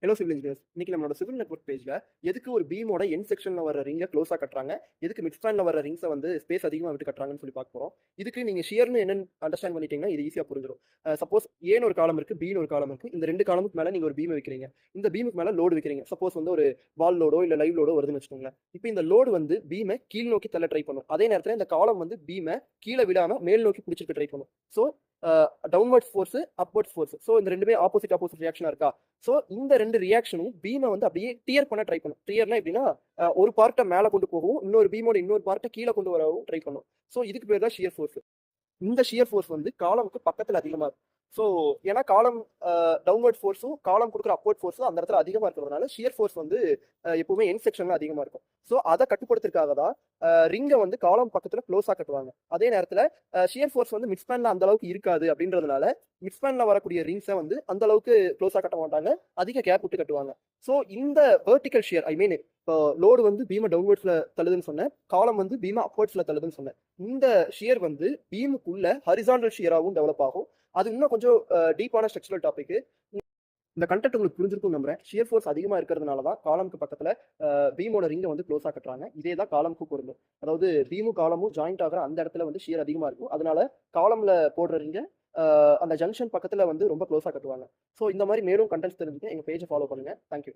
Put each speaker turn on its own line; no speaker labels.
Hello civil engineers. இன்னைக்கு நம்மளோட civil network பேஜ்ல எதுக்கு ஒரு பீமோட எண்ட் செக்ஷன்ல வர ரிங்க க்ளோஸா கட்டுறாங்க, எதுக்கு மிட் ஸ்பேன்ல வர ரிங்ஸை வந்து ஸ்பேஸ் அதிகமா விட்டு கட்டுறாங்கன்னு சொல்லி பார்க்க போறோம். இதுக்கு நீங்க ஷியர்னு என்னன்னு அண்டர்ஸ்டாண்ட் பண்ணிட்டீங்கன்னா இது ஈஸியா புரிஞ்சிடும். சப்போஸ் ஏன்னு ஒரு காலம் இருக்கு, பின்னு ஒரு காலம் இருக்கு. இந்த ரெண்டு காலமுக்கு மேல நீங்க ஒரு பீம் வைக்கிறீங்க. இந்த பீமுக்கு மேல லோடு வைக்கிறீங்க. சப்போஸ் வந்து ஒரு வால் லோடோ இல்ல லைவ் லோடோ வருதுன்னு வச்சுக்கோங்களேன். இப்போ இந்த லோடு வந்து பீமை கீழ் நோக்கி தள்ள ட்ரை பண்ணும். அதே நேரத்தில் இந்த காலம் வந்து பீமை கீழே விடாம மேல் நோக்கி பிடிச்சிருக்க ட்ரை பண்ணும். So downward force, upward force. So இந்த ரெண்டுமே ஆப்போசிட் ரியாக்ஷனா இருக்கா? ஸோ இந்த ரெண்டு ரியாக்ஷனும் பீமை வந்து அப்படியே டியர் பண்ண ட்ரை பண்ணும். டியர்னா எப்படின்னா ஒரு பார்ட்டை மேலே கொண்டு போகவும் இன்னொரு பீமோட இன்னொரு பார்ட்டை கீழே கொண்டு வரவும் ட்ரை பண்ணும். ஸோ இதுக்கு பேர் தான் ஷியர் ஃபோர்ஸ். இந்த ஷியர் ஃபோர்ஸ் வந்து காலமுக்கு பக்கத்தில் அதிகமாக இருக்கும். ஸோ ஏன்னா காலம் டவுன்வர்ட் ஃபோர்ஸும் காலம் கொடுக்குற அப்வர்ட் ஃபோர்ஸும் அந்த இடத்துல அதிகமாக இருக்கிறதுனால ஷியர் ஃபோர்ஸ் வந்து எப்பவுமே என் செக்ஷன்ல அதிகமாக இருக்கும். ஸோ அதை கட்டுப்படுத்துறதுக்காக தான் ரிங்கை வந்து காலம் பக்கத்தில் க்ளோஸாக கட்டுவாங்க. அதே நேரத்தில் ஷியர் ஃபோர்ஸ் வந்து மிட்ஸ்பேன்ல அந்த அளவுக்கு இருக்காது அப்படின்றதுனால மிட்ஸ்பேன்ல வரக்கூடிய ரிங்ஸை வந்து அந்த அளவுக்கு க்ளோஸாக கட்ட மாட்டாங்க, அதிக கேப் விட்டு கட்டுவாங்க. ஸோ இந்த வெர்டிக்கல் ஷியர் ஐ மீன் இப்போ லோடு வந்து பீமை டவுன்வர்ட்ஸ்ல தள்ளுதுன்னு சொன்னேன், காலம் வந்து பீமை அப்வர்ட்ஸ்ல தள்ளுதுன்னு சொன்னேன். இந்த ஷியர் வந்து பீமுக்குள்ள ஹரிசாண்டல் ஷியராகவும் டெவலப் ஆகும். அது இன்னும் கொஞ்சம் டீப்பான ஸ்ட்ரக்சரல் டாபிக். இந்த கண்டென்ட் உங்களுக்கு புரிஞ்சிருக்கும் நம்புறேன். ஷியர் ஃபோர்ஸ் அதிகமாக இருக்கிறதுனால தான் காலமுக்கு பக்கத்தில் பீமோட ரிங்கை வந்து க்ளோஸாக கட்டுறாங்க. இதே தான் காலமுக்கு பொருந்தும். அதாவது பீமும் காலமும் ஜாயிண்ட் ஆகிற அந்த இடத்துல வந்து ஷியர் அதிகமாக இருக்கும். அதனால காலம்ல போடுற ரிங்கை அந்த ஜங்ஷன் பக்கத்தில் வந்து ரொம்ப க்ளோஸாக கட்டுவாங்க. ஸோ இந்த மாதிரி மேலும் கண்டென்ட்ஸ் தெரிஞ்சுக்க எங்கள் பேஜை ஃபாலோ பண்ணுங்க. தேங்க்யூ.